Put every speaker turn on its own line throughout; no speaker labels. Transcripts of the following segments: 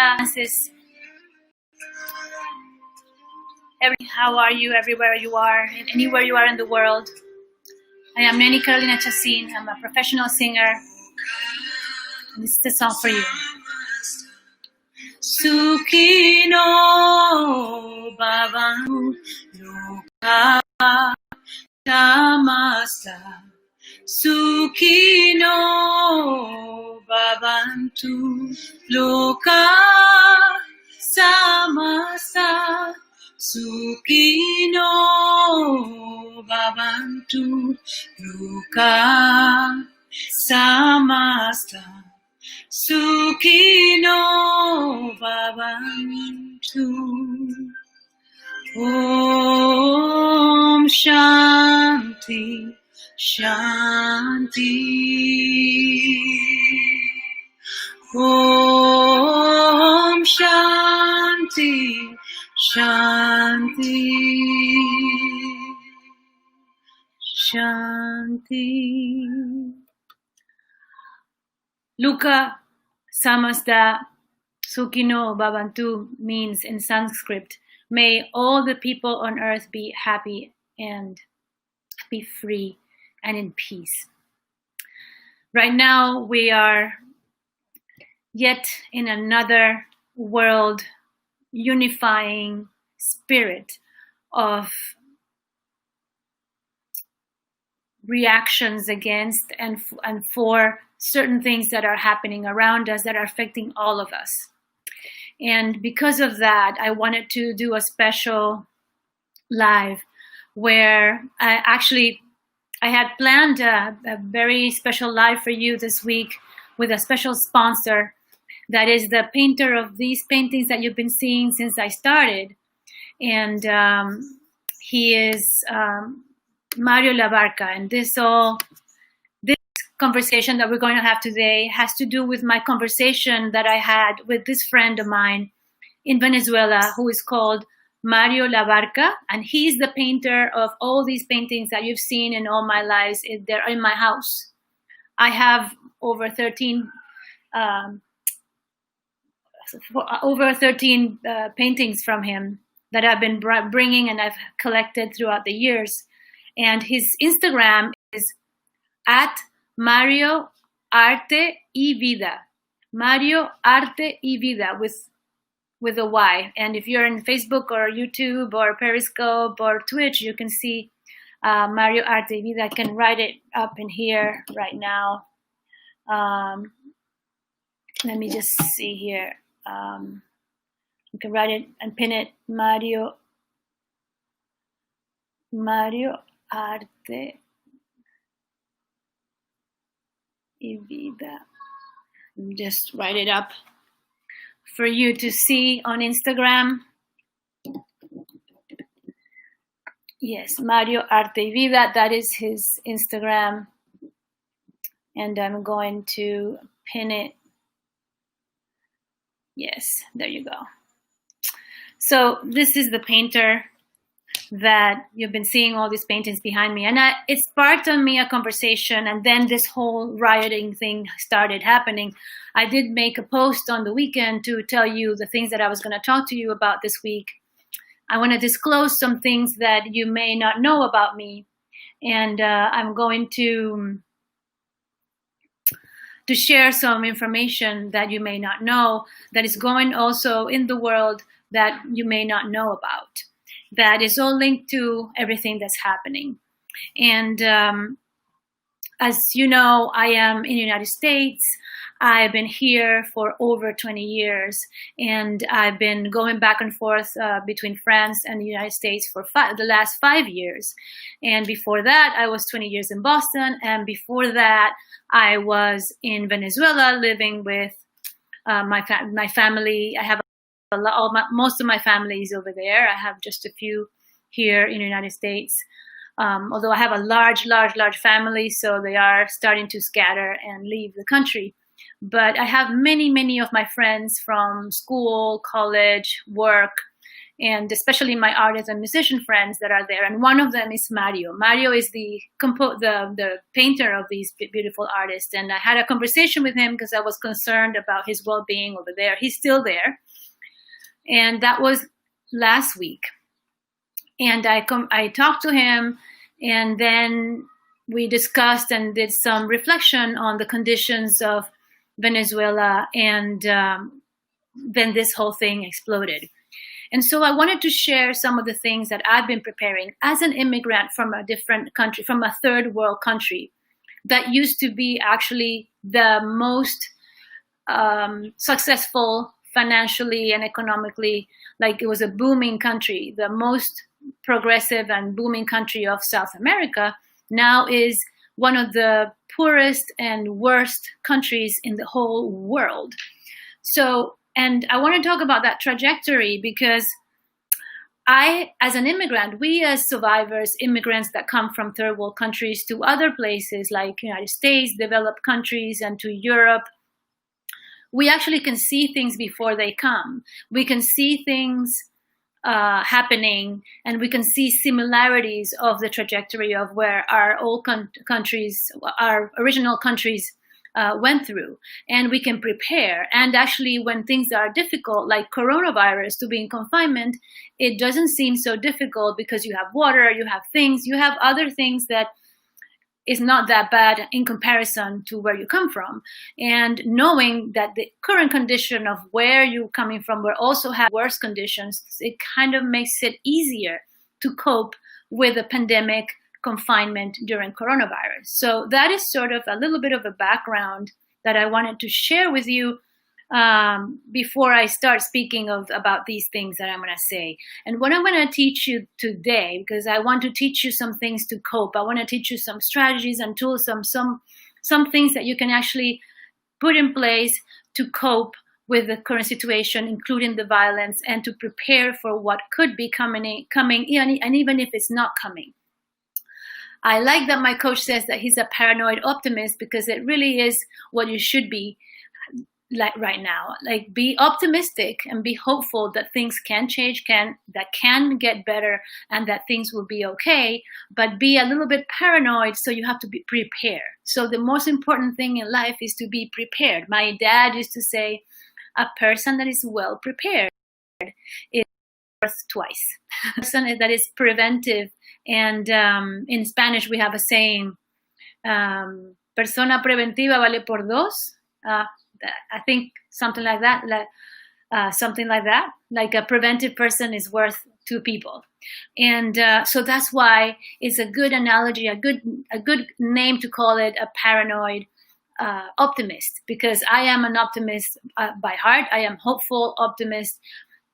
Hola, how are you everywhere you are, and anywhere you are in the world? I am Neni Carolina Chacin. I'm a professional singer. And this is a song for you. Sukino Babantu Loka Samasda. Sukino Babantu Loka Samasda. Sukino Babantu Loka Samasda. Sukino Babantu. Om Shanti Shanti. Om Shanti Shanti. Shanti. Loka Samasda Sukino Babantu means in Sanskrit, may all the people on earth be happy and be free and in peace. Right now we are yet in another world unifying spirit of reactions against and for certain things that are happening around us that are affecting all of us. And because of that, I wanted to do a special live where I had planned a very special live for you this week with a special sponsor that is the painter of these paintings that you've been seeing since I started. And he is Mario Labarca. And this conversation that we're going to have today has to do with my conversation that I had with this friend of mine in Venezuela who is called Mario Labarca, and he's the painter of all these paintings that you've seen in all my lives. They're in my house. I have over 13 paintings from him that I've been bringing and I've collected throughout the years. And his Instagram is at Mario Arte y Vida. Mario Arte y Vida with a Y. And if you're in Facebook or YouTube or Periscope or Twitch, you can see Mario Arte y Vida. I can write it up in here right now. Let me just see here. You can write it and pin it. Mario Arte y Vida. Just write it up for you to see on Instagram. Yes, Mario Arte y Vida, that is his Instagram. And I'm going to pin it. Yes, there you go. So this is the painter that you've been seeing all these paintings behind me. And it sparked on me a conversation, and then this whole rioting thing started happening. I did make a post on the weekend to tell you the things that I was going to talk to you about this week. I want to disclose some things that you may not know about me. And I'm going to share some information that you may not know that is going also in the world that you may not know about. That is all linked to everything that's happening. And as you know, I am in the United States. I've been here for over 20 years, and I've been going back and forth between France and the United States for the last 5 years. And before that, I was 20 years in Boston, and before that, I was in Venezuela living with my family. I have most of my family is over there. I have just a few here in the United States. Although I have a large family, so they are starting to scatter and leave the country. But I have many of my friends from school, college, work, and especially my artist and musician friends that are there. And one of them is Mario. Mario is the painter of these beautiful artists. And I had a conversation with him because I was concerned about his well-being over there. He's still there. And that was last week. And I talked to him, and then we discussed and did some reflection on the conditions of Venezuela, and then this whole thing exploded. And so I wanted to share some of the things that I've been preparing as an immigrant from a different country, from a third world country that used to be actually the most successful financially and economically. Like, it was a booming country, the most progressive and booming country of South America, now is one of the poorest and worst countries in the whole world. So, and I want to talk about that trajectory because as an immigrant, we as survivors, immigrants that come from third world countries to other places like United States, developed countries, and to Europe, we actually can see things before they come. We can see things happening, and we can see similarities of the trajectory of where our old countries, our original countries went through, and we can prepare. And actually, when things are difficult, like coronavirus, to be in confinement, it doesn't seem so difficult because you have water, you have things, you have other things that is not that bad in comparison to where you come from. And knowing that the current condition of where you're coming from will also have worse conditions, it kind of makes it easier to cope with a pandemic confinement during coronavirus. So that is sort of a little bit of a background that I wanted to share with you before I start speaking about these things that I'm going to say. And what I'm going to teach you today, because I want to teach you some things to cope, I want to teach you some strategies and tools, some things that you can actually put in place to cope with the current situation, including the violence, and to prepare for what could be coming, and even if it's not coming. I like that my coach says that he's a paranoid optimist, because it really is what you should be like right now. Like, be optimistic and be hopeful that things can change, that can get better, and that things will be okay, but be a little bit paranoid, so you have to be prepared. So the most important thing in life is to be prepared. My dad used to say, a person that is well prepared is worth twice. A person that is preventive, and in Spanish we have a saying, persona preventiva vale por dos. I think something like that, like a preventive person is worth two people. And so that's why it's a good analogy, a good name to call it, a paranoid optimist, because I am an optimist by heart. I am hopeful optimist,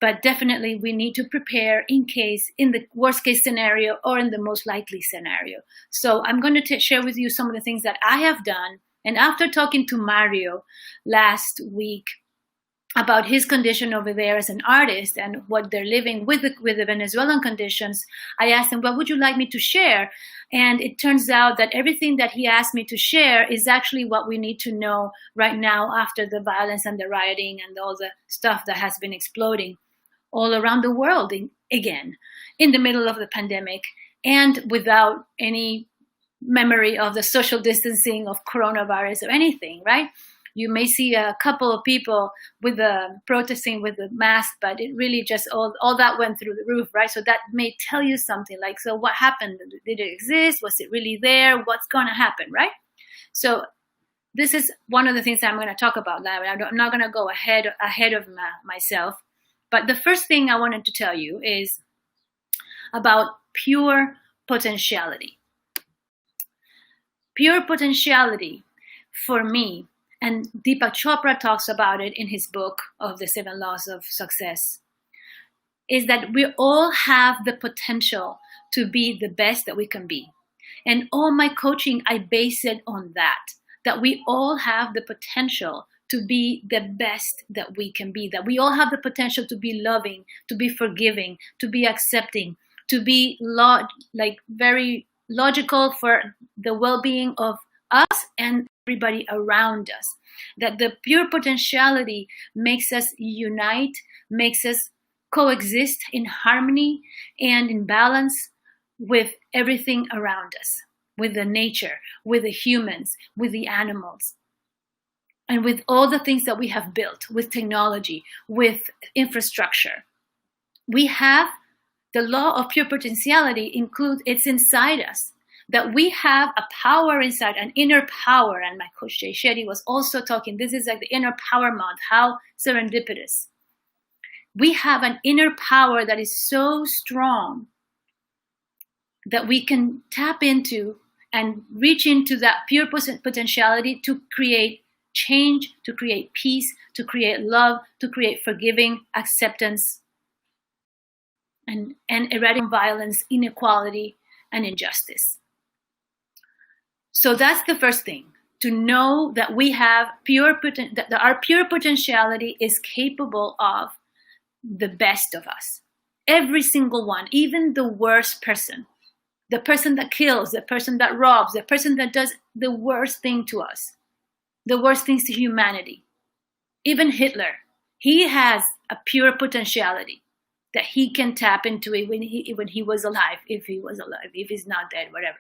but definitely we need to prepare in the worst case scenario or in the most likely scenario. So I'm going to share with you some of the things that I have done. And after talking to Mario last week about his condition over there as an artist and what they're living with the Venezuelan conditions, I asked him, what would you like me to share? And it turns out that everything that he asked me to share is actually what we need to know right now after the violence and the rioting and all the stuff that has been exploding all around the world again, in the middle of the pandemic, and without any memory of the social distancing of coronavirus or anything, right? You may see a couple of people with protesting with the mask, but it really just all that went through the roof, right? So that may tell you something like, so what happened? Did it exist? Was it really there? What's going to happen, right? So this is one of the things that I'm going to talk about now. I'm not going to go ahead of myself, but the first thing I wanted to tell you is about pure potentiality. Pure potentiality, for me, and Deepak Chopra talks about it in his book of the 7 Laws of Success, is that we all have the potential to be the best that we can be. And all my coaching, I base it on that we all have the potential to be the best that we can be, that we all have the potential to be loving, to be forgiving, to be accepting, to be very logical for the well-being of us and everybody around us. That the pure potentiality makes us unite, makes us coexist in harmony and in balance with everything around us, with the nature, with the humans, with the animals, and with all the things that we have built, with technology, with infrastructure. We have the law of pure potentiality it's inside us, that we have a power inside, an inner power. And my coach Jay Shetty was also talking, this is like the inner power month, how serendipitous. We have an inner power that is so strong that we can tap into and reach into that pure potentiality to create change, to create peace, to create love, to create forgiving, acceptance, and eradicate violence, inequality, and injustice. So that's the first thing, to know that we have that our pure potentiality is capable of the best of us. Every single one, even the worst person, the person that kills, the person that robs, the person that does the worst thing to us, the worst things to humanity. Even Hitler, he has a pure potentiality that he can tap into it when he was alive, if he's not dead, whatever.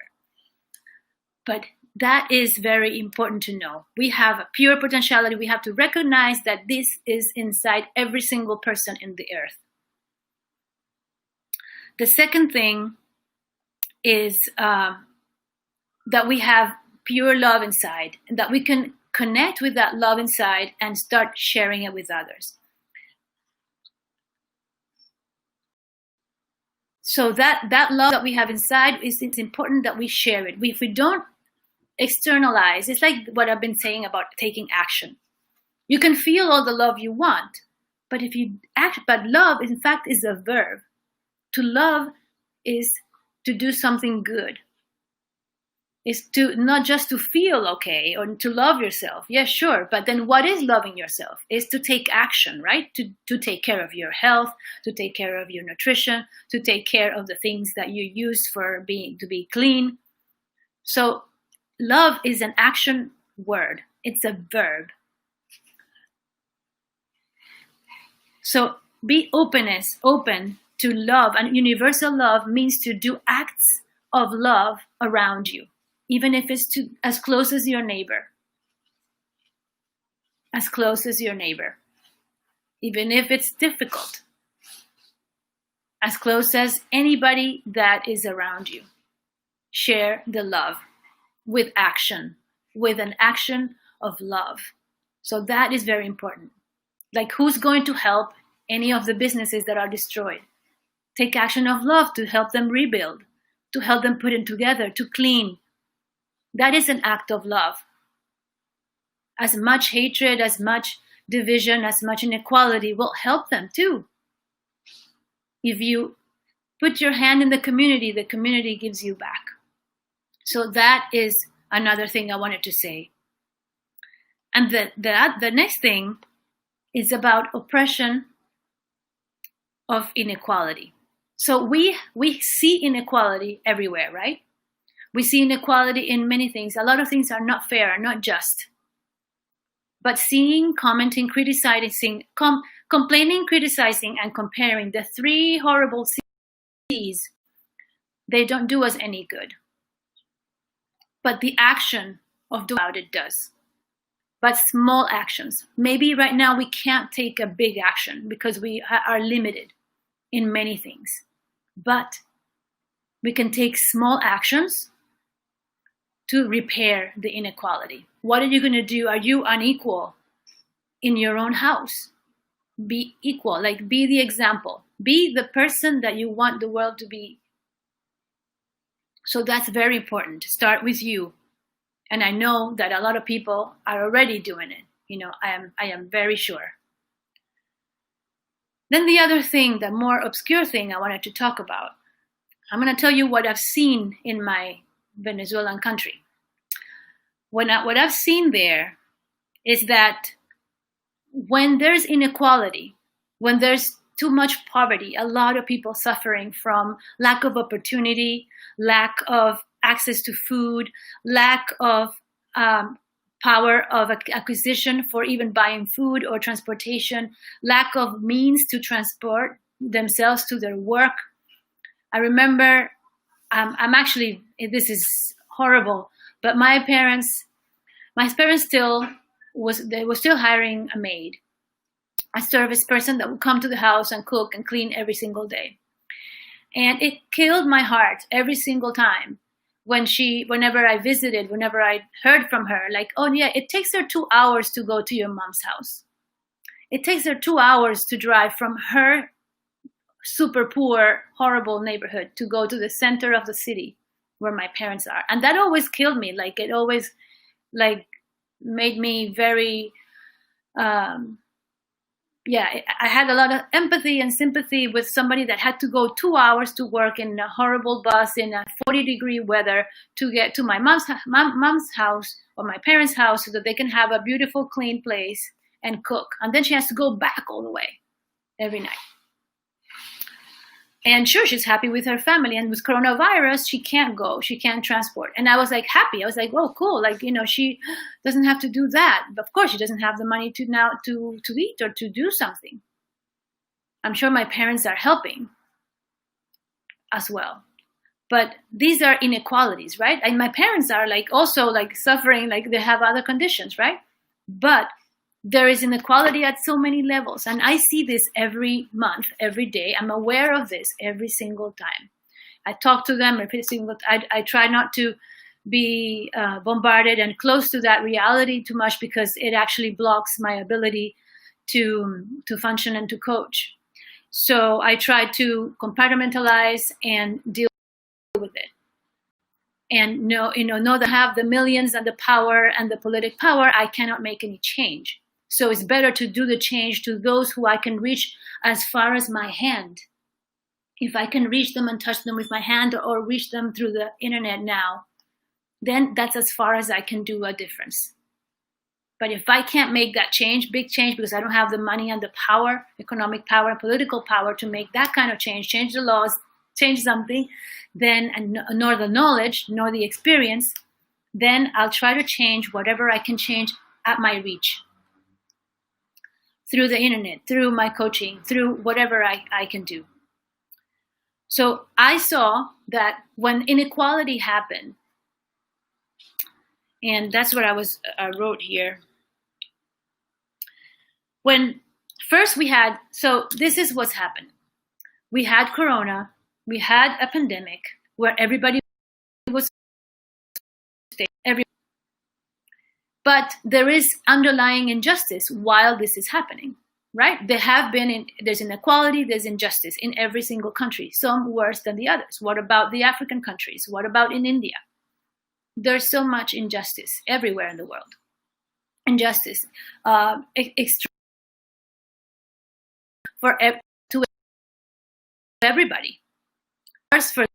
But that is very important to know. We have a pure potentiality. We have to recognize that this is inside every single person in the earth. The second thing is that we have pure love inside, and that we can connect with that love inside and start sharing it with others. So that love that we have inside, it's important that we share it. If we don't externalize, it's like what I've been saying about taking action. You can feel all the love you want, but if you act, but love, in fact, is a verb. To love is to do something good. Is to not just to feel okay or to love yourself. Yes, sure. But then what is loving yourself? Is to take action, right? To take care of your health, to take care of your nutrition, to take care of the things that you use to be clean. So love is an action word. It's a verb. So be open to love. And universal love means to do acts of love around you, even if it's as close as your neighbor. As close as your neighbor. Even if it's difficult. As close as anybody that is around you. Share the love with action. With an action of love. So that is very important. Like, who's going to help any of the businesses that are destroyed? Take action of love to help them rebuild. To help them put it together. To clean. That is an act of love. As much hatred, as much division, as much inequality will help them too. If you put your hand in the community gives you back. So that is another thing I wanted to say. And the next thing is about oppression of inequality. So we see inequality everywhere, right? We see inequality in many things. A lot of things are not fair, are not just. But seeing, commenting, criticizing, complaining, criticizing, and comparing, the three horrible C's, they don't do us any good. But the action of doing about it does. But small actions. Maybe right now we can't take a big action because we are limited in many things. But we can take small actions to repair the inequality. What are you going to do? Are you unequal in your own house? Be equal, like be the example. Be the person that you want the world to be. So that's very important. Start with you. And I know that a lot of people are already doing it. I am very sure. Then the other thing, the more obscure thing I wanted to talk about, I'm going to tell you what I've seen in my Venezuelan country. What I've seen there is that when there's inequality, when there's too much poverty, a lot of people suffering from lack of opportunity, lack of access to food, lack of power of acquisition for even buying food or transportation, lack of means to transport themselves to their work. I remember, I'm actually, this is horrible, but my parents they were still hiring a maid, a service person that would come to the house and cook and clean every single day. And it killed my heart every single time whenever I visited, whenever I heard from her, like, oh yeah, it takes her 2 hours to go to your mom's house. It takes her 2 hours to drive from her super poor, horrible neighborhood to go to the center of the city where my parents are. And that always killed me. Like, it always made me very, I had a lot of empathy and sympathy with somebody that had to go 2 hours to work in a horrible bus in a 40-degree weather to get to my mom's house or my parents' house so that they can have a beautiful, clean place and cook. And then she has to go back all the way every night. And sure, she's happy with her family. And with coronavirus, she can't go. She can't transport. And I was like happy. I was like, oh, cool. Like, she doesn't have to do that. But of course, she doesn't have the money to eat or to do something. I'm sure my parents are helping as well. But these are inequalities, right? And my parents are also suffering, they have other conditions, right? But there is inequality at so many levels. And I see this every month, every day. I'm aware of this every single time. I talk to them every single time. I try not to be bombarded and close to that reality too much because it actually blocks my ability to function and to coach. So I try to compartmentalize and deal with it. And know that I have the millions and the power and the politic power, I cannot make any change. So it's better to do the change to those who I can reach as far as my hand. If I can reach them and touch them with my hand or reach them through the internet now, then that's as far as I can do a difference. But if I can't make that change, big change, because I don't have the money and the power, economic power and political power to make that kind of change the laws, change something, then, and nor the knowledge, nor the experience, then I'll try to change whatever I can change at my reach. Through the internet, through my coaching, through whatever I can do. So I saw that when inequality happened, and that's what I wrote here. When first so this is what's happened. We had Corona, we had a pandemic where everybody was but there is underlying injustice while this is happening, right? There's inequality, there's injustice in every single country, some worse than the others. What about the African countries? What about in India? There's so much injustice everywhere in the world. Injustice, extreme to everybody. First for